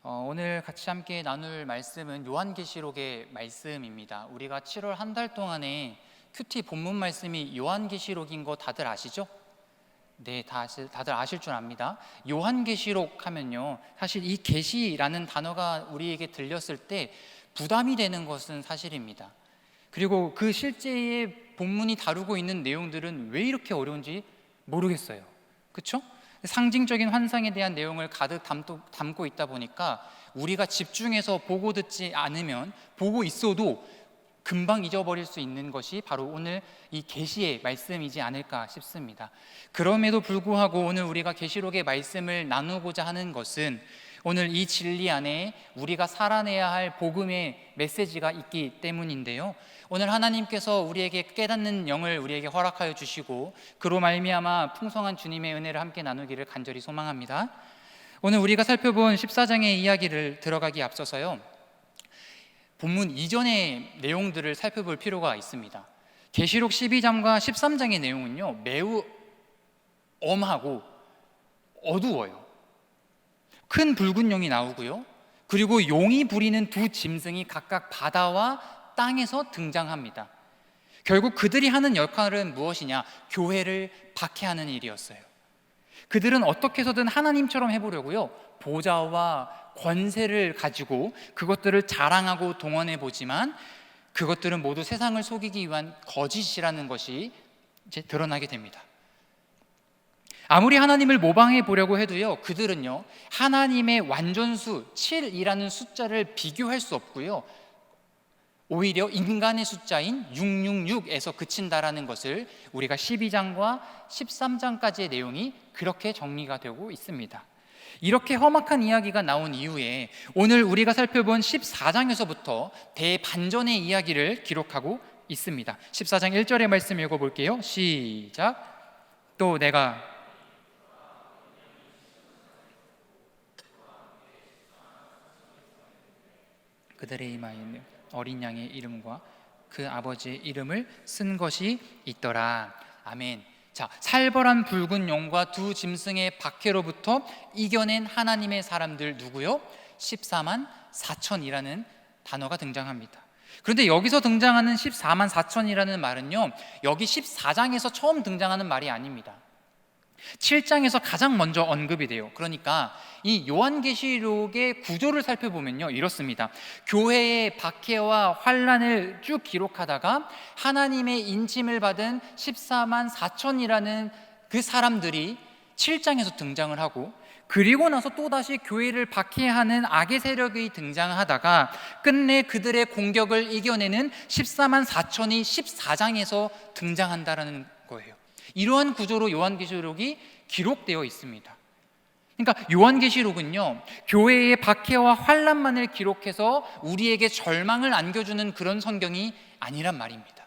오늘 같이 함께 나눌 말씀은 요한계시록의 말씀입니다. 우리가 7월 한 달 동안에 큐티 본문 말씀이 요한계시록인 거 다들 아시죠? 네, 다들 아실 줄 압니다. 요한계시록 하면요, 사실 이 계시라는 단어가 우리에게 들렸을 때 부담이 되는 것은 사실입니다. 그리고 그 실제의 본문이 다루고 있는 내용들은 왜 이렇게 어려운지 모르겠어요. 그렇죠? 상징적인 환상에 대한 내용을 가득 담고 있다 보니까 우리가 집중해서 보고 듣지 않으면, 보고 있어도 금방 잊어버릴 수 있는 것이 바로 오늘 이 계시의 말씀이지 않을까 싶습니다. 그럼에도 불구하고 오늘 우리가 계시록의 말씀을 나누고자 하는 것은 오늘 이 진리 안에 우리가 살아내야 할 복음의 메시지가 있기 때문인데요, 오늘 하나님께서 우리에게 깨닫는 영을 우리에게 허락하여 주시고 그로 말미암아 풍성한 주님의 은혜를 함께 나누기를 간절히 소망합니다. 오늘 우리가 살펴본 14장의 이야기를 들어가기 앞서서요, 본문 이전의 내용들을 살펴볼 필요가 있습니다. 계시록 12장과 13장의 내용은요, 매우 엄하고 어두워요. 큰 붉은 용이 나오고요, 그리고 용이 부리는 두 짐승이 각각 바다와 땅에서 등장합니다. 결국 그들이 하는 역할은 무엇이냐? 교회를 박해하는 일이었어요. 그들은 어떻게 해서든 하나님처럼 해보려고요, 보좌와 권세를 가지고 그것들을 자랑하고 동원해 보지만 그것들은 모두 세상을 속이기 위한 거짓이라는 것이 이제 드러나게 됩니다. 아무리 하나님을 모방해 보려고 해도요, 그들은요, 하나님의 완전수 7이라는 숫자를 비교할 수 없고요, 오히려 인간의 숫자인 666에서 그친다라는 것을 우리가 12장과 13장까지의 내용이 그렇게 정리가 되고 있습니다. 이렇게 험악한 이야기가 나온 이후에 오늘 우리가 살펴본 14장에서부터 대반전의 이야기를 기록하고 있습니다. 14장 1절의 말씀 읽어볼게요. 시작. 또 내가 그들의 이마에 어린 양의 이름과 그 아버지의 이름을 쓴 것이 있더라. 아멘. 자, 살벌한 붉은 용과 두 짐승의 박해로부터 이겨낸 하나님의 사람들 누구요? 14만 4천이라는 단어가 등장합니다. 그런데 여기서 등장하는 14만 4천이라는 말은요, 여기 14장에서 처음 등장하는 말이 아닙니다. 7장에서 가장 먼저 언급이 돼요. 그러니까 이 요한계시록의 구조를 살펴보면요, 이렇습니다. 교회의 박해와 환난을 쭉 기록하다가 하나님의 인침을 받은 14만 4천이라는 그 사람들이 7장에서 등장을 하고, 그리고 나서 또다시 교회를 박해하는 악의 세력이 등장하다가 끝내 그들의 공격을 이겨내는 14만 4천이 14장에서 등장한다라는 거예요. 이러한 구조로 요한계시록이 기록되어 있습니다. 그러니까 요한계시록은요, 교회의 박해와 환난만을 기록해서 우리에게 절망을 안겨주는 그런 성경이 아니란 말입니다.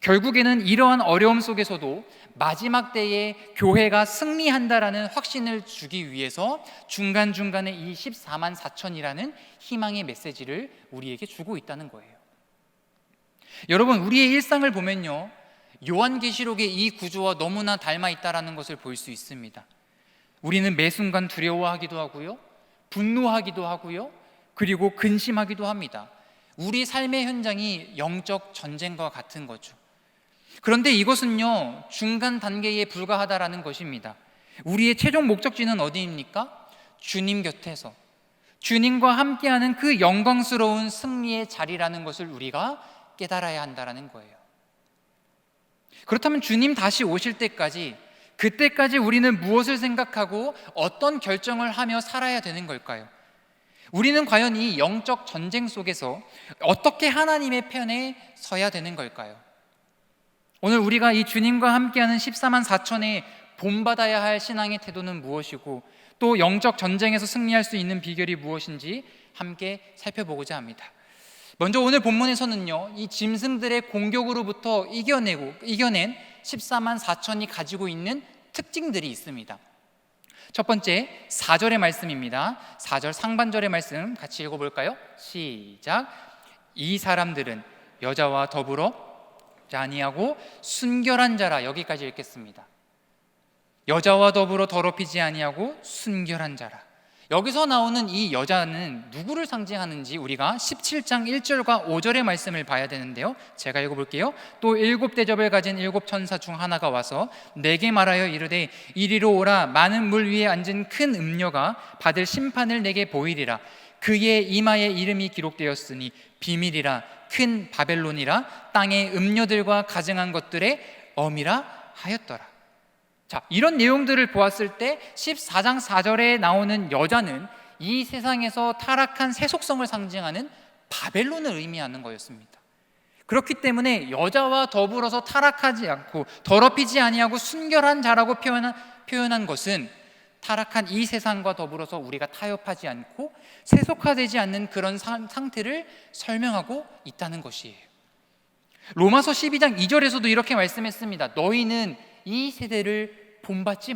결국에는 이러한 어려움 속에서도 마지막 때에 교회가 승리한다라는 확신을 주기 위해서 중간중간에 이 14만 4천이라는 희망의 메시지를 우리에게 주고 있다는 거예요. 여러분, 우리의 일상을 보면요, 요한계시록의 이 구조와 너무나 닮아 있다는 것을 볼 수 있습니다. 우리는 매 순간 두려워하기도 하고요, 분노하기도 하고요, 그리고 근심하기도 합니다. 우리 삶의 현장이 영적 전쟁과 같은 거죠. 그런데 이것은요, 중간 단계에 불과하다라는 것입니다. 우리의 최종 목적지는 어디입니까? 주님 곁에서 주님과 함께하는 그 영광스러운 승리의 자리라는 것을 우리가 깨달아야 한다는 거예요. 그렇다면 주님 다시 오실 때까지, 그때까지 우리는 무엇을 생각하고 어떤 결정을 하며 살아야 되는 걸까요? 우리는 과연 이 영적 전쟁 속에서 어떻게 하나님의 편에 서야 되는 걸까요? 오늘 우리가 이 주님과 함께하는 14만 4천의 본받아야 할 신앙의 태도는 무엇이고, 또 영적 전쟁에서 승리할 수 있는 비결이 무엇인지 함께 살펴보고자 합니다. 먼저 오늘 본문에서는요, 이 짐승들의 공격으로부터 이겨낸 14만 4천이 가지고 있는 특징들이 있습니다. 첫 번째, 4절의 말씀입니다. 4절 상반절의 말씀 같이 읽어볼까요? 시작. 이 사람들은 여자와 더불어 아니하고 순결한 자라. 여기까지 읽겠습니다. 여자와 더불어 더럽히지 아니하고 순결한 자라. 여기서 나오는 이 여자는 누구를 상징하는지 우리가 17장 1절과 5절의 말씀을 봐야 되는데요, 제가 읽어볼게요. 또 7대접을 가진 7천사 중 하나가 와서 내게 말하여 이르되 이리로 오라. 많은 물 위에 앉은 큰 음녀가 받을 심판을 내게 보이리라. 그의 이마에 이름이 기록되었으니 비밀이라, 큰 바벨론이라, 땅의 음녀들과 가증한 것들의 어미라 하였더라. 자, 이런 내용들을 보았을 때 14장 4절에 나오는 여자는 이 세상에서 타락한 세속성을 상징하는 바벨론을 의미하는 거였습니다. 그렇기 때문에 여자와 더불어서 타락하지 않고 더럽히지 아니하고 순결한 자라고 표현한 것은 타락한 이 세상과 더불어서 우리가 타협하지 않고 세속화되지 않는 그런 상태를 설명하고 있다는 것이에요. 로마서 12장 2절에서도 이렇게 말씀했습니다. 너희는 이 세대를 본받지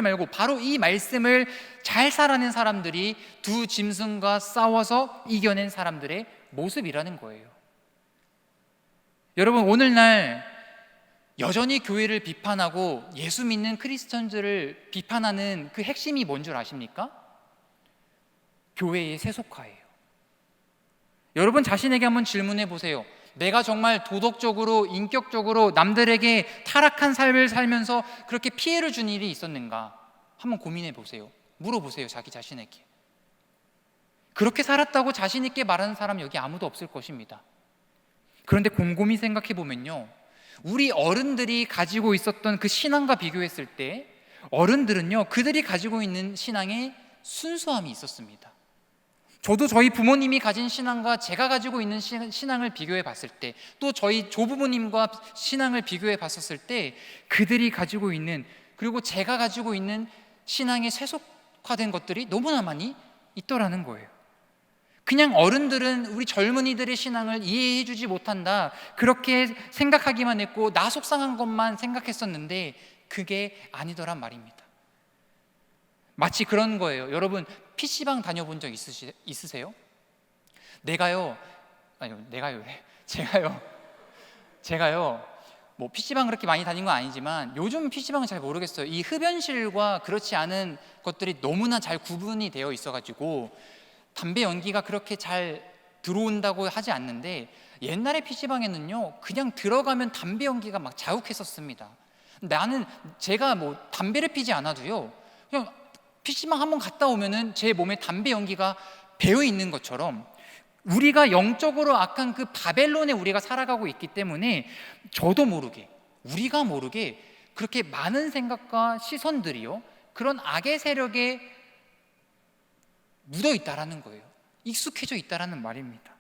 말고 바로 이 말씀을 잘 살아낸 사람들이 두 짐승과 싸워서 이겨낸 사람들의 모습이라는 거예요. 여러분, 오늘날 여전히 교회를 비판하고 예수 믿는 크리스천들을 비판하는 그 핵심이 뭔 줄 아십니까? 교회의 세속화예요. 여러분 자신에게 한번 질문해 보세요. 내가 정말 도덕적으로, 인격적으로 남들에게 타락한 삶을 살면서 그렇게 피해를 준 일이 있었는가? 한번 고민해 보세요. 물어보세요, 자기 자신에게. 그렇게 살았다고 자신 있게 말하는 사람 여기 아무도 없을 것입니다. 그런데 곰곰이 생각해 보면요, 우리 어른들이 가지고 있었던 그 신앙과 비교했을 때 어른들은요, 그들이 가지고 있는 신앙에 순수함이 있었습니다. 저도 저희 부모님이 가진 신앙과 제가 가지고 있는 신앙을 비교해 봤을 때, 또 저희 조부모님과 신앙을 비교해 봤었을 때 그들이 가지고 있는, 그리고 제가 가지고 있는 신앙에 세속화된 것들이 너무나 많이 있더라는 거예요. 그냥 어른들은 우리 젊은이들의 신앙을 이해해 주지 못한다, 그렇게 생각하기만 했고 나 속상한 것만 생각했었는데 그게 아니더란 말입니다. 마치 그런 거예요. 여러분, PC방 다녀본 적 있으세요? 제가요 뭐 PC방 그렇게 많이 다닌 건 아니지만 요즘 PC방은 잘 모르겠어요. 이 흡연실과 그렇지 않은 것들이 너무나 잘 구분이 되어 있어가지고 담배 연기가 그렇게 잘 들어온다고 하지 않는데, 옛날에 PC방에는요 그냥 들어가면 담배 연기가 막 자욱했었습니다. 제가 뭐 담배를 피지 않아도요, 그냥 PC방 한번 갔다 오면은 제 몸에 담배 연기가 배어 있는 것처럼 우리가 영적으로 악한 그 바벨론에 우리가 살아가고 있기 때문에 우리가 모르게 그렇게 많은 생각과 시선들이요, 그런 악의 세력에 묻어 있다라는 거예요. 익숙해져 있다라는 말입니다.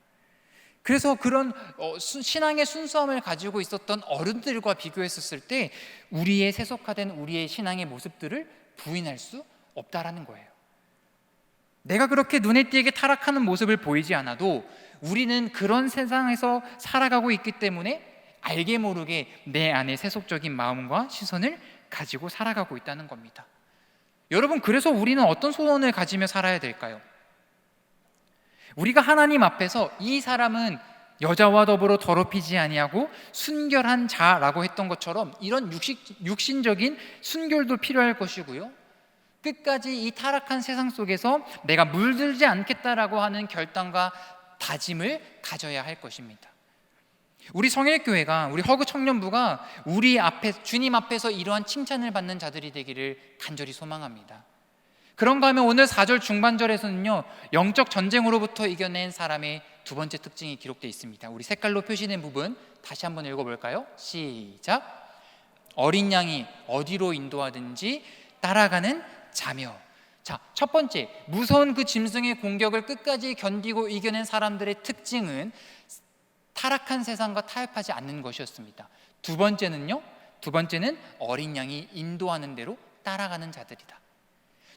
그래서 그런 신앙의 순수함을 가지고 있었던 어른들과 비교했었을 때 우리의 세속화된 우리의 신앙의 모습들을 부인할 수 없다라는 거예요. 내가 그렇게 눈에 띄게 타락하는 모습을 보이지 않아도 우리는 그런 세상에서 살아가고 있기 때문에 알게 모르게 내 안에 세속적인 마음과 시선을 가지고 살아가고 있다는 겁니다. 여러분, 그래서 우리는 어떤 소원을 가지며 살아야 될까요? 우리가 하나님 앞에서 이 사람은 여자와 더불어 더럽히지 아니하고 순결한 자라고 했던 것처럼 이런 육신적인 순결도 필요할 것이고요, 끝까지 이 타락한 세상 속에서 내가 물들지 않겠다라고 하는 결단과 다짐을 가져야 할 것입니다. 우리 성일교회가, 우리 허그 청년부가 주님 앞에서 이러한 칭찬을 받는 자들이 되기를 간절히 소망합니다. 그런가 하면 오늘 4절 중반절에서는요, 영적 전쟁으로부터 이겨낸 사람의 두 번째 특징이 기록되어 있습니다. 우리 색깔로 표시된 부분 다시 한번 읽어볼까요? 시작. 어린 양이 어디로 인도하든지 따라가는 자며. 자, 첫 번째, 무서운 그 짐승의 공격을 끝까지 견디고 이겨낸 사람들의 특징은 타락한 세상과 타협하지 않는 것이었습니다. 두 번째는 어린 양이 인도하는 대로 따라가는 자들이다.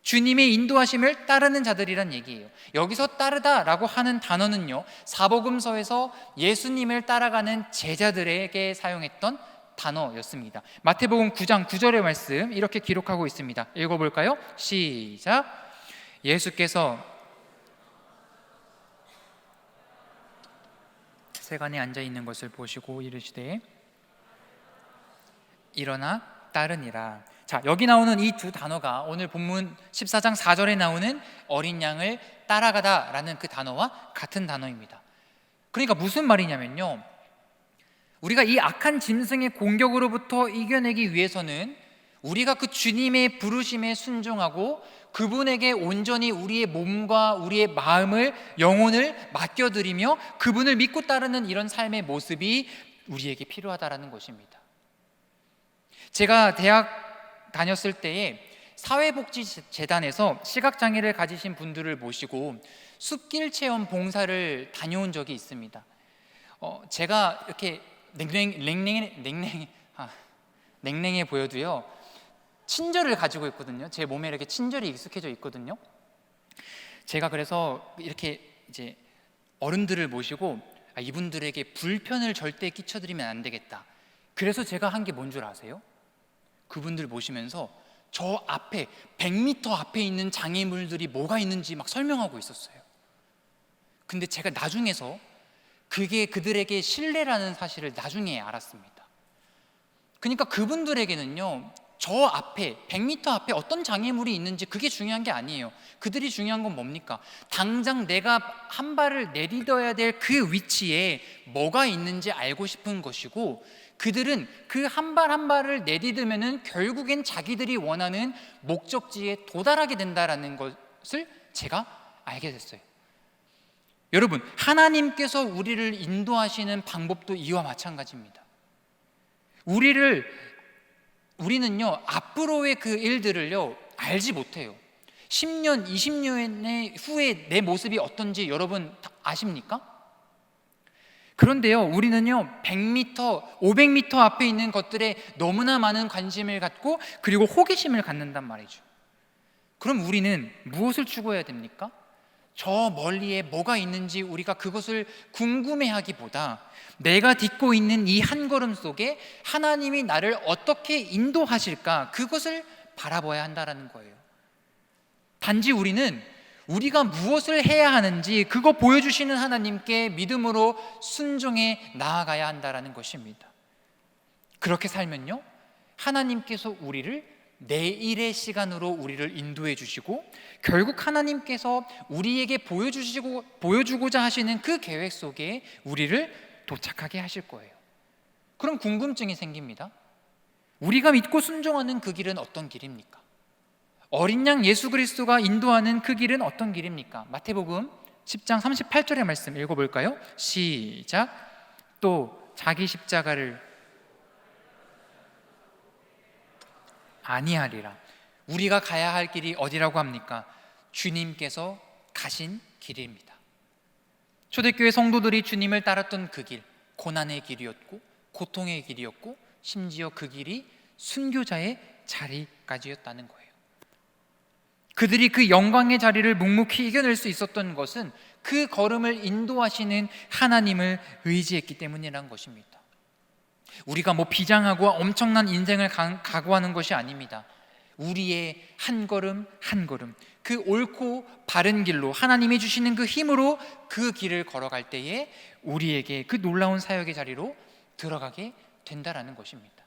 주님의 인도하심을 따르는 자들이란 얘기예요. 여기서 따르다라고 하는 단어는요, 사복음서에서 예수님을 따라가는 제자들에게 사용했던 단어였습니다. 마태복음 9장 9절의 말씀 이렇게 기록하고 있습니다. 읽어볼까요? 시작. 예수께서 세간에 앉아 있는 것을 보시고 이르시되 일어나 따르니라. 자, 여기 나오는 이 두 단어가 오늘 본문 14장 4절에 나오는 어린 양을 따라가다라는 그 단어와 같은 단어입니다. 그러니까 무슨 말이냐면요, 우리가 이 악한 짐승의 공격으로부터 이겨내기 위해서는 우리가 그 주님의 부르심에 순종하고 그분에게 온전히 우리의 몸과 우리의 마음을, 영혼을 맡겨드리며 그분을 믿고 따르는 이런 삶의 모습이 우리에게 필요하다라는 것입니다. 제가 대학 다녔을 때에 사회복지재단에서 시각장애를 가지신 분들을 모시고 숲길 체험 봉사를 다녀온 적이 있습니다. 제가 이렇게 냉랭해 보여도요, 친절을 가지고 있거든요. 제 몸에 이렇게 친절이 익숙해져 있거든요. 제가 그래서 이렇게 이제 어른들을 모시고 이분들에게 불편을 절대 끼쳐드리면 안 되겠다. 그래서 제가 한 게 뭔 줄 아세요? 그분들 모시면서 저 앞에 100m 앞에 있는 장애물들이 뭐가 있는지 막 설명하고 있었어요. 근데 제가 나중에서 그게 그들에게 신뢰라는 사실을 나중에 알았습니다. 그러니까 그분들에게는요, 저 앞에 100m 앞에 어떤 장애물이 있는지 그게 중요한 게 아니에요. 그들이 중요한 건 뭡니까? 당장 내가 한 발을 내딛어야 될 그 위치에 뭐가 있는지 알고 싶은 것이고, 그들은 그 한 발 한 발을 내딛으면은 결국엔 자기들이 원하는 목적지에 도달하게 된다라는 것을 제가 알게 됐어요. 여러분, 하나님께서 우리를 인도하시는 방법도 이와 마찬가지입니다. 우리는요, 앞으로의 그 일들을요 알지 못해요. 10년, 20년 후에 내 모습이 어떤지 여러분 아십니까? 그런데요, 우리는요 100m, 500m 앞에 있는 것들에 너무나 많은 관심을 갖고 그리고 호기심을 갖는단 말이죠. 그럼 우리는 무엇을 추구해야 됩니까? 저 멀리에 뭐가 있는지 우리가 그것을 궁금해하기보다 내가 딛고 있는 이 한 걸음 속에 하나님이 나를 어떻게 인도하실까, 그것을 바라봐야 한다는 거예요. 단지 우리는 우리가 무엇을 해야 하는지 그거 보여주시는 하나님께 믿음으로 순종해 나아가야 한다는 것입니다. 그렇게 살면요, 하나님께서 우리를 내일의 시간으로 우리를 인도해 주시고 결국 하나님께서 우리에게 보여주고자 하시는 그 계획 속에 우리를 도착하게 하실 거예요. 그럼 궁금증이 생깁니다. 우리가 믿고 순종하는 그 길은 어떤 길입니까? 어린 양 예수 그리스도가 인도하는 그 길은 어떤 길입니까? 마태복음 10장 38절의 말씀 읽어볼까요? 시작. 또 자기 십자가를 아니하리라. 우리가 가야 할 길이 어디라고 합니까? 주님께서 가신 길입니다. 초대교회 성도들이 주님을 따랐던 그 길, 고난의 길이었고 고통의 길이었고 심지어 그 길이 순교자의 자리까지였다는 거예요. 그들이 그 영광의 자리를 묵묵히 이겨낼 수 있었던 것은 그 걸음을 인도하시는 하나님을 의지했기 때문이라는 것입니다. 우리가 비장하고 엄청난 인생을 각오하는 것이 아닙니다. 우리의 한 걸음 한 걸음, 그 옳고 바른 길로 하나님이 주시는 그 힘으로 그 길을 걸어갈 때에 우리에게 그 놀라운 사역의 자리로 들어가게 된다라는 것입니다.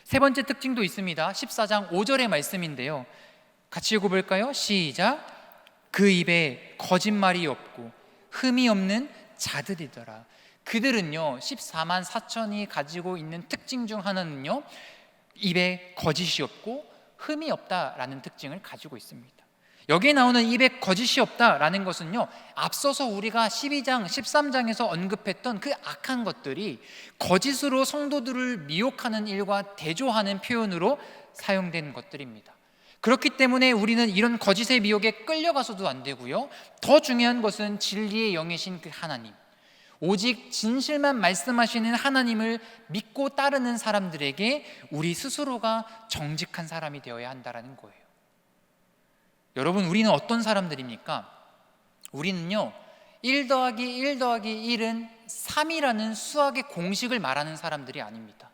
세 번째 특징도 있습니다. 14장 5절의 말씀인데요, 같이 읽어볼까요? 시작. 그 입에 거짓말이 없고 흠이 없는 자들이더라. 그들은요 14만 4천이 가지고 있는 특징 중 하나는요 입에 거짓이 없고 흠이 없다라는 특징을 가지고 있습니다. 여기에 나오는 입에 거짓이 없다라는 것은요, 앞서서 우리가 12장, 13장에서 언급했던 그 악한 것들이 거짓으로 성도들을 미혹하는 일과 대조하는 표현으로 사용된 것들입니다. 그렇기 때문에 우리는 이런 거짓의 미혹에 끌려가서도 안 되고요, 더 중요한 것은 진리의 영이신 그 하나님, 오직 진실만 말씀하시는 하나님을 믿고 따르는 사람들에게 우리 스스로가 정직한 사람이 되어야 한다는 거예요. 여러분, 우리는 어떤 사람들입니까? 우리는요 1 더하기 1 더하기 1은 3이라는 수학의 공식을 말하는 사람들이 아닙니다.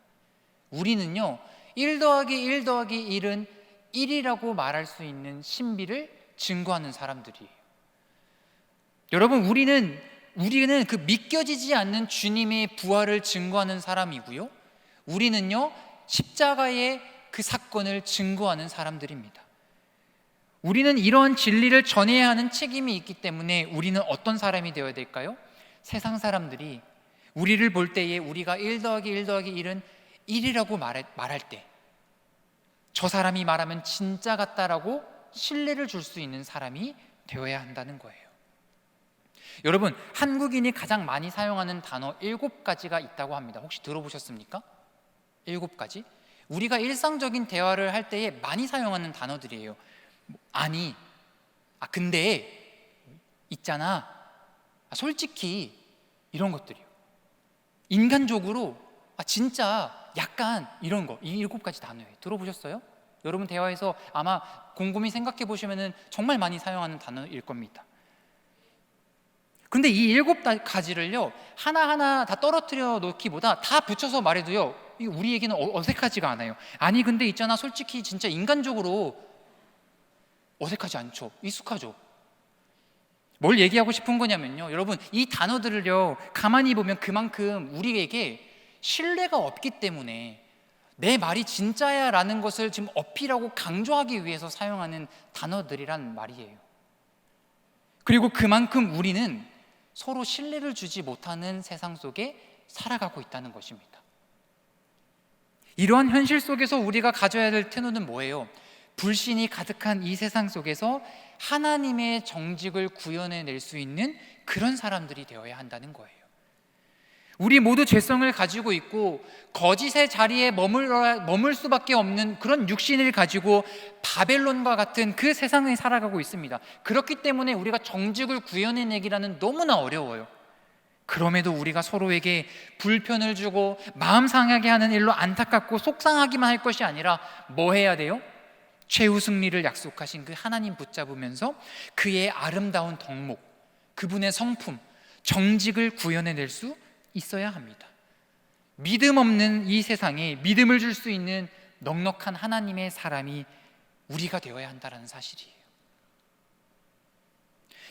우리는요 1 더하기 1 더하기 1은 1이라고 말할 수 있는 신비를 증거하는 사람들이에요. 여러분, 우리는 그 믿겨지지 않는 주님의 부활을 증거하는 사람이고요, 우리는요 십자가의 그 사건을 증거하는 사람들입니다. 우리는 이러한 진리를 전해야 하는 책임이 있기 때문에 우리는 어떤 사람이 되어야 될까요? 세상 사람들이 우리를 볼 때에 우리가 1 더하기 1 더하기 1은 1이라고 말할 때 저 사람이 말하면 진짜 같다라고 신뢰를 줄 수 있는 사람이 되어야 한다는 거예요. 여러분, 한국인이 가장 많이 사용하는 단어 7가지가 있다고 합니다. 혹시 들어보셨습니까? 7가지? 우리가 일상적인 대화를 할 때에 많이 사용하는 단어들이에요. 아니, 근데, 있잖아, 솔직히, 이런 것들이요. 인간적으로, 진짜, 약간 이런 거, 이 7가지 단어예요. 들어보셨어요? 여러분 대화에서 아마 곰곰이 생각해 보시면 정말 많이 사용하는 단어일 겁니다. 근데 이 7가지를요 하나하나 다 떨어뜨려 놓기보다 다 붙여서 말해도요 우리에게는 어색하지가 않아요. 아니 근데 있잖아, 솔직히 진짜 인간적으로 어색하지 않죠? 익숙하죠? 뭘 얘기하고 싶은 거냐면요, 여러분 이 단어들을요 가만히 보면 그만큼 우리에게 신뢰가 없기 때문에 내 말이 진짜야 라는 것을 지금 어필하고 강조하기 위해서 사용하는 단어들이란 말이에요. 그리고 그만큼 우리는 서로 신뢰를 주지 못하는 세상 속에 살아가고 있다는 것입니다. 이러한 현실 속에서 우리가 가져야 될 태도는 뭐예요? 불신이 가득한 이 세상 속에서 하나님의 정직을 구현해낼 수 있는 그런 사람들이 되어야 한다는 거예요. 우리 모두 죄성을 가지고 있고 거짓의 자리에 머물 수밖에 없는 그런 육신을 가지고 바벨론과 같은 그 세상에 살아가고 있습니다. 그렇기 때문에 우리가 정직을 구현해내기라는 너무나 어려워요. 그럼에도 우리가 서로에게 불편을 주고 마음 상하게 하는 일로 안타깝고 속상하기만 할 것이 아니라 뭐 해야 돼요? 최후 승리를 약속하신 그 하나님 붙잡으면서 그의 아름다운 덕목, 그분의 성품, 정직을 구현해낼 수 있어야 합니다. 믿음 없는 이 세상에 믿음을 줄 수 있는 넉넉한 하나님의 사람이 우리가 되어야 한다는 사실이에요.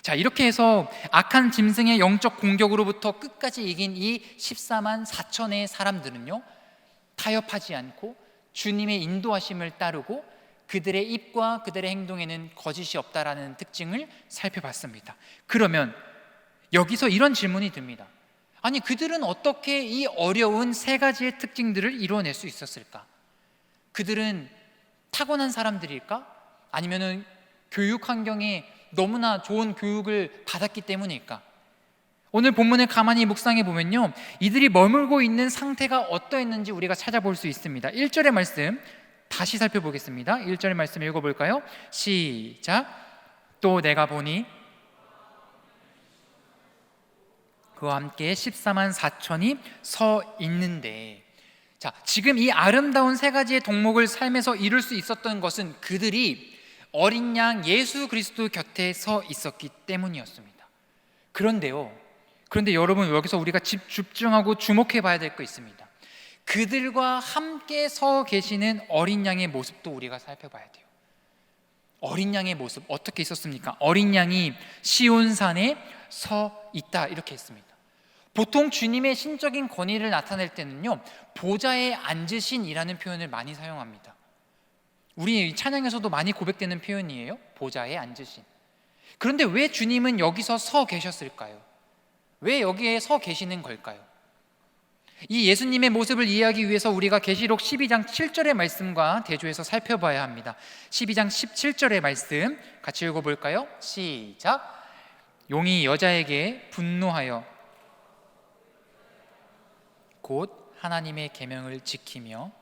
자, 이렇게 해서 악한 짐승의 영적 공격으로부터 끝까지 이긴 이 14만 4천의 사람들은요 타협하지 않고 주님의 인도하심을 따르고 그들의 입과 그들의 행동에는 거짓이 없다라는 특징을 살펴봤습니다. 그러면 여기서 이런 질문이 듭니다. 아니 그들은 어떻게 이 어려운 3가지의 특징들을 이뤄낼 수 있었을까? 그들은 타고난 사람들일까? 아니면은 교육 환경에 너무나 좋은 교육을 받았기 때문일까? 오늘 본문을 가만히 묵상해 보면요 이들이 머물고 있는 상태가 어떠했는지 우리가 찾아볼 수 있습니다. 1절의 말씀 다시 살펴보겠습니다. 1절의 말씀 읽어볼까요? 시작. 또 내가 보니 그와 함께 14만 4천이 서 있는데, 자, 지금 이 아름다운 3가지의 덕목을 삶에서 이룰 수 있었던 것은 그들이 어린 양 예수 그리스도 곁에 서 있었기 때문이었습니다. 그런데 여러분 여기서 우리가 집중하고 주목해 봐야 될 거 있습니다. 그들과 함께 서 계시는 어린 양의 모습도 우리가 살펴봐야 돼요. 어린 양의 모습 어떻게 있었습니까? 어린 양이 시온산에 서 있다 이렇게 했습니다. 보통 주님의 신적인 권위를 나타낼 때는요 보좌에 앉으신이라는 표현을 많이 사용합니다. 우리 찬양에서도 많이 고백되는 표현이에요. 보좌에 앉으신. 그런데 왜 주님은 여기서 서 계셨을까요? 왜 여기에 서 계시는 걸까요? 이 예수님의 모습을 이해하기 위해서 우리가 계시록 12장 7절의 말씀과 대조해서 살펴봐야 합니다. 12장 17절의 말씀 같이 읽어볼까요? 시작. 용이 여자에게 분노하여 곧 하나님의 계명을 지키며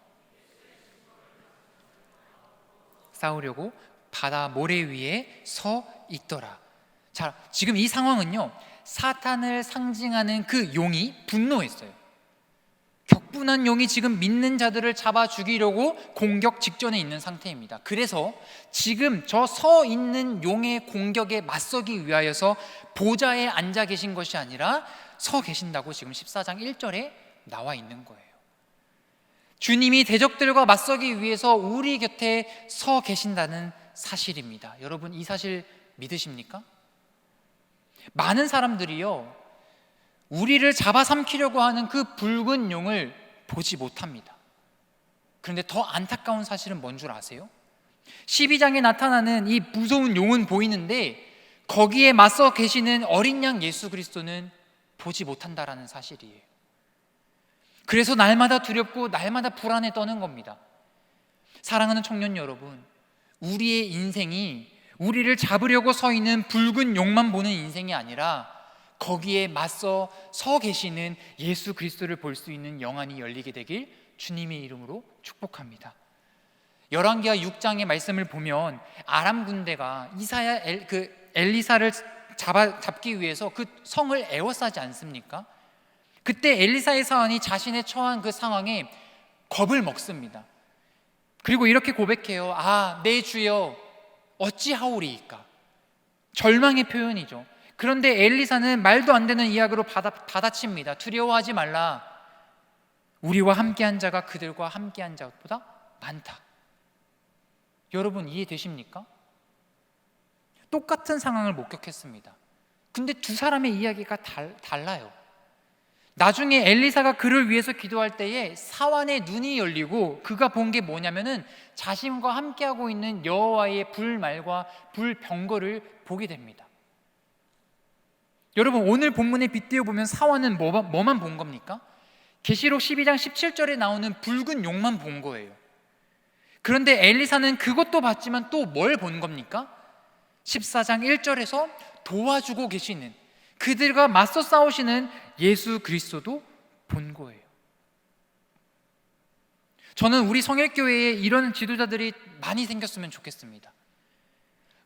싸우려고 바다 모래 위에 서 있더라. 자, 지금 이 상황은요 사탄을 상징하는 그 용이 분노했어요. 격분한 용이 지금 믿는 자들을 잡아 죽이려고 공격 직전에 있는 상태입니다. 그래서 지금 저 서 있는 용의 공격에 맞서기 위하여서 보좌에 앉아 계신 것이 아니라 서 계신다고 지금 14장 1절에 나와 있는 거예요. 주님이 대적들과 맞서기 위해서 우리 곁에 서 계신다는 사실입니다. 여러분 이 사실 믿으십니까? 많은 사람들이요 우리를 잡아삼키려고 하는 그 붉은 용을 보지 못합니다. 그런데 더 안타까운 사실은 뭔 줄 아세요? 12장에 나타나는 이 무서운 용은 보이는데 거기에 맞서 계시는 어린 양 예수 그리스도는 보지 못한다라는 사실이에요. 그래서 날마다 두렵고 날마다 불안에 떠는 겁니다. 사랑하는 청년 여러분, 우리의 인생이 우리를 잡으려고 서 있는 붉은 용만 보는 인생이 아니라 거기에 맞서 서 계시는 예수 그리스도를 볼 수 있는 영안이 열리게 되길 주님의 이름으로 축복합니다. 열왕기하 6장의 말씀을 보면 아람 군대가 엘리사를 잡기 위해서 그 성을 에워싸지 않습니까? 그때 엘리사의 사환이 자신의 처한 그 상황에 겁을 먹습니다. 그리고 이렇게 고백해요. 내 주여 어찌하오리이까? 절망의 표현이죠. 그런데 엘리사는 말도 안 되는 이야기로 받아칩니다. 두려워하지 말라. 우리와 함께한 자가 그들과 함께한 자보다 많다. 여러분 이해되십니까? 똑같은 상황을 목격했습니다. 근데 두 사람의 이야기가 달라요. 나중에 엘리사가 그를 위해서 기도할 때에 사환의 눈이 열리고 그가 본 게 뭐냐면은 자신과 함께하고 있는 여호와의 불말과 불병거를 보게 됩니다. 여러분 오늘 본문에 빗대어 보면 사환은 뭐만 본 겁니까? 계시록 12장 17절에 나오는 붉은 용만 본 거예요. 그런데 엘리사는 그것도 봤지만 또 뭘 본 겁니까? 14장 1절에서 도와주고 계시는, 그들과 맞서 싸우시는 예수 그리스도도 본 거예요. 저는 우리 성일교회에 이런 지도자들이 많이 생겼으면 좋겠습니다.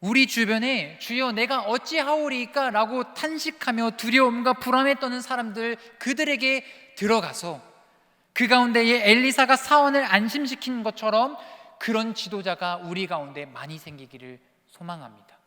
우리 주변에 주여 내가 어찌하오리까 라고 탄식하며 두려움과 불안에 떠는 사람들, 그들에게 들어가서 그 가운데에 엘리사가 사원을 안심시킨 것처럼 그런 지도자가 우리 가운데 많이 생기기를 소망합니다.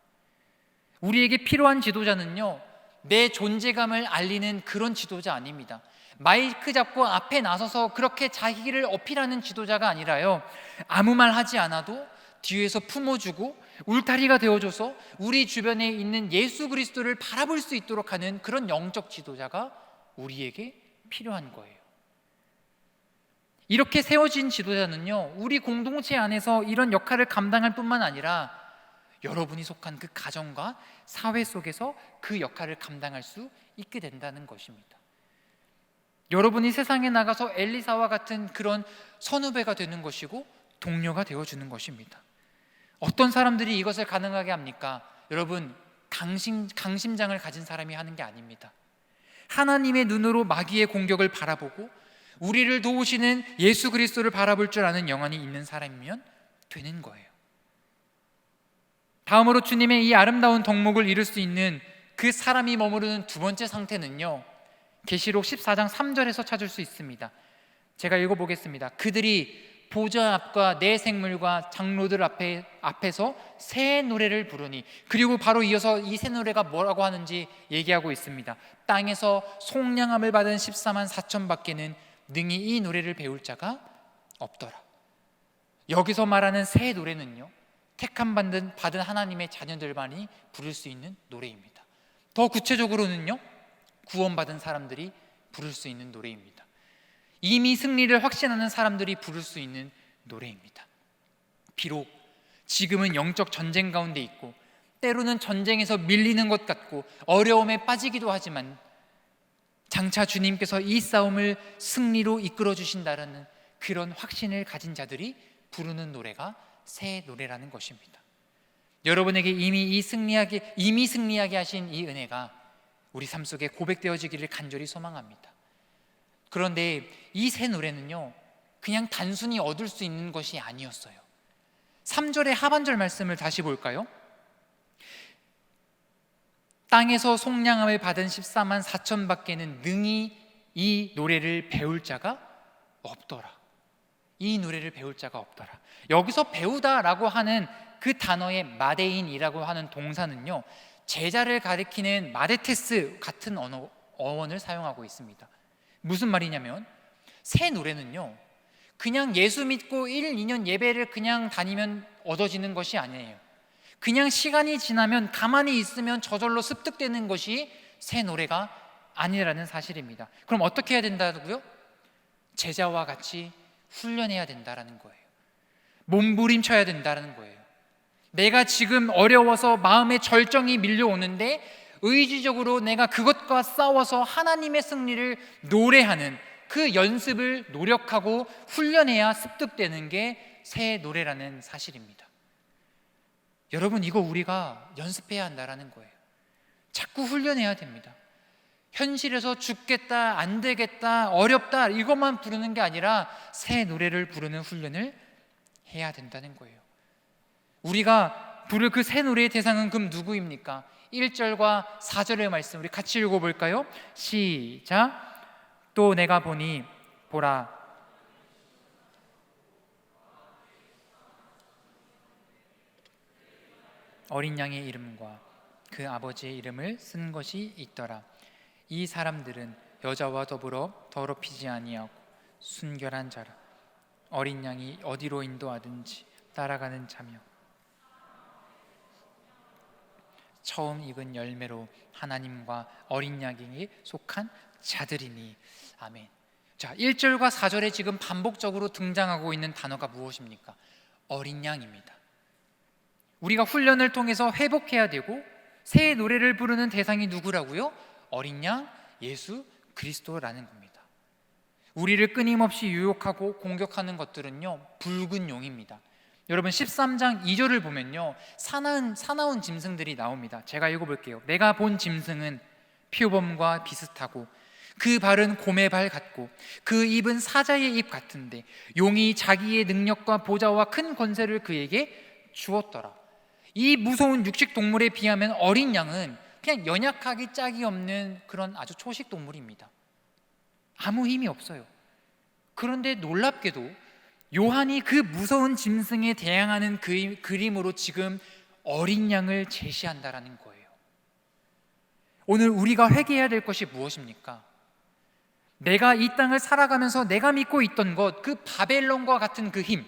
우리에게 필요한 지도자는요, 내 존재감을 알리는 그런 지도자 아닙니다. 마이크 잡고 앞에 나서서 그렇게 자기를 어필하는 지도자가 아니라요, 아무 말 하지 않아도 뒤에서 품어주고 울타리가 되어줘서 우리 주변에 있는 예수 그리스도를 바라볼 수 있도록 하는 그런 영적 지도자가 우리에게 필요한 거예요. 이렇게 세워진 지도자는요, 우리 공동체 안에서 이런 역할을 감당할 뿐만 아니라 여러분이 속한 그 가정과 사회 속에서 그 역할을 감당할 수 있게 된다는 것입니다. 여러분이 세상에 나가서 엘리사와 같은 그런 선후배가 되는 것이고 동료가 되어주는 것입니다. 어떤 사람들이 이것을 가능하게 합니까? 여러분, 강심장을 가진 사람이 하는 게 아닙니다. 하나님의 눈으로 마귀의 공격을 바라보고 우리를 도우시는 예수 그리스도를 바라볼 줄 아는 영안이 있는 사람이면 되는 거예요. 다음으로 주님의 이 아름다운 덕목을 이룰 수 있는 그 사람이 머무르는 두 번째 상태는요, 계시록 14장 3절에서 찾을 수 있습니다. 제가 읽어보겠습니다. 그들이 보좌 앞과 내 생물과 장로들 앞에서 새 노래를 부르니, 그리고 바로 이어서 이 새 노래가 뭐라고 하는지 얘기하고 있습니다. 땅에서 속량함을 받은 14만 4천 밖에는 능히 이 노래를 배울 자가 없더라. 여기서 말하는 새 노래는요, 택함 받은 하나님의 자녀들만이 부를 수 있는 노래입니다. 더 구체적으로는요, 구원받은 사람들이 부를 수 있는 노래입니다. 이미 승리를 확신하는 사람들이 부를 수 있는 노래입니다. 비록 지금은 영적 전쟁 가운데 있고 때로는 전쟁에서 밀리는 것 같고 어려움에 빠지기도 하지만 장차 주님께서 이 싸움을 승리로 이끌어 주신다는 그런 확신을 가진 자들이 부르는 노래가 새 노래라는 것입니다. 여러분에게 이미 승리하게 하신 이 은혜가 우리 삶 속에 고백되어지기를 간절히 소망합니다. 그런데 이 새 노래는요, 그냥 단순히 얻을 수 있는 것이 아니었어요. 3절의 하반절 말씀을 다시 볼까요? 땅에서 속량함을 받은 14만 4천 밖에는 능히 이 노래를 배울 자가 없더라. 이 노래를 배울 자가 없더라. 여기서 배우다라고 하는 그 단어의 마데인이라고 하는 동사는요, 제자를 가리키는 마데테스 같은 어원을 사용하고 있습니다. 무슨 말이냐면, 새 노래는요, 그냥 예수 믿고 1, 2년 예배를 그냥 다니면 얻어지는 것이 아니에요. 그냥 시간이 지나면 가만히 있으면 저절로 습득되는 것이 새 노래가 아니라는 사실입니다. 그럼 어떻게 해야 된다고요? 제자와 같이 훈련해야 된다라는 거예요. 몸부림쳐야 된다는 거예요. 내가 지금 어려워서 마음의 절정이 밀려오는데 의지적으로 내가 그것과 싸워서 하나님의 승리를 노래하는 그 연습을 노력하고 훈련해야 습득되는 게 새 노래라는 사실입니다. 여러분, 이거 우리가 연습해야 한다라는 거예요. 자꾸 훈련해야 됩니다. 현실에서 죽겠다, 안 되겠다, 어렵다 이것만 부르는 게 아니라 새 노래를 부르는 훈련을 해야 된다는 거예요. 우리가 부를 그 새 노래의 대상은 그럼 누구입니까? 1절과 4절의 말씀 우리 같이 읽어볼까요? 시작. 또 내가 보니 보라 어린 양의 이름과 그 아버지의 이름을 쓴 것이 있더라. 이 사람들은 여자와 더불어 더럽히지 아니하고 순결한 자라. 어린 양이 어디로 인도하든지 따라가는 자며 처음 익은 열매로 하나님과 어린 양에게 속한 자들이니. 아멘. 자, 1절과 4절에 지금 반복적으로 등장하고 있는 단어가 무엇입니까? 어린 양입니다. 우리가 훈련을 통해서 회복해야 되고 새 노래를 부르는 대상이 누구라고요? 어린 양 예수 그리스도라는 겁니다. 우리를 끊임없이 유혹하고 공격하는 것들은요, 붉은 용입니다. 여러분 13장 2절을 보면요, 사나운 짐승들이 나옵니다. 제가 읽어볼게요. 내가 본 짐승은 표범과 비슷하고 그 발은 곰의 발 같고 그 입은 사자의 입 같은데 용이 자기의 능력과 보좌와 큰 권세를 그에게 주었더라. 이 무서운 육식 동물에 비하면 어린 양은 그냥 연약하기 짝이 없는 그런 아주 초식 동물입니다. 아무 힘이 없어요. 그런데 놀랍게도 요한이 그 무서운 짐승에 대항하는 그림으로 지금 어린 양을 제시한다라는 거예요. 오늘 우리가 회개해야 될 것이 무엇입니까? 내가 이 땅을 살아가면서 내가 믿고 있던 것, 그 바벨론과 같은 그 힘,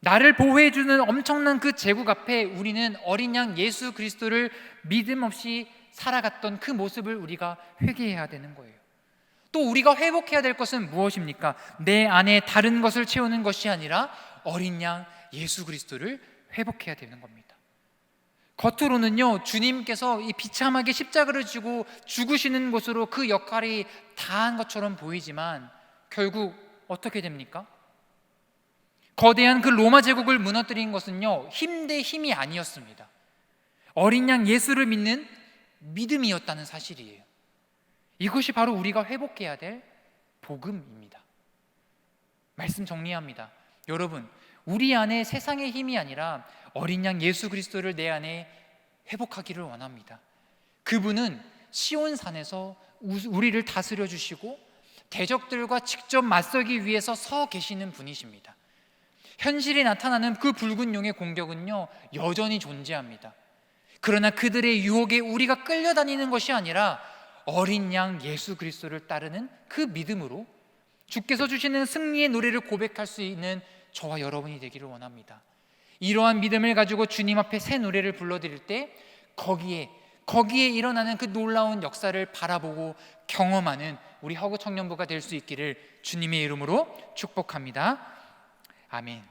나를 보호해주는 엄청난 그 제국 앞에 우리는 어린 양 예수 그리스도를 믿음 없이 살아갔던 그 모습을 우리가 회개해야 되는 거예요. 또 우리가 회복해야 될 것은 무엇입니까? 내 안에 다른 것을 채우는 것이 아니라 어린 양 예수 그리스도를 회복해야 되는 겁니다. 겉으로는요, 주님께서 이 비참하게 십자가를 지고 죽으시는 것으로 그 역할이 다한 것처럼 보이지만 결국 어떻게 됩니까? 거대한 그 로마 제국을 무너뜨린 것은요, 힘 대 힘이 아니었습니다. 어린 양 예수를 믿는 믿음이었다는 사실이에요. 이것이 바로 우리가 회복해야 될 복음입니다. 말씀 정리합니다. 여러분, 우리 안에 세상의 힘이 아니라 어린 양 예수 그리스도를 내 안에 회복하기를 원합니다. 그분은 시온산에서 우리를 다스려 주시고 대적들과 직접 맞서기 위해서 서 계시는 분이십니다. 현실에 나타나는 그 붉은 용의 공격은요, 여전히 존재합니다. 그러나 그들의 유혹에 우리가 끌려다니는 것이 아니라 어린 양 예수 그리스도를 따르는 그 믿음으로 주께서 주시는 승리의 노래를 고백할 수 있는 저와 여러분이 되기를 원합니다. 이러한 믿음을 가지고 주님 앞에 새 노래를 불러드릴 때 거기에 일어나는 그 놀라운 역사를 바라보고 경험하는 우리 허구 청년부가 될 수 있기를 주님의 이름으로 축복합니다. 아멘.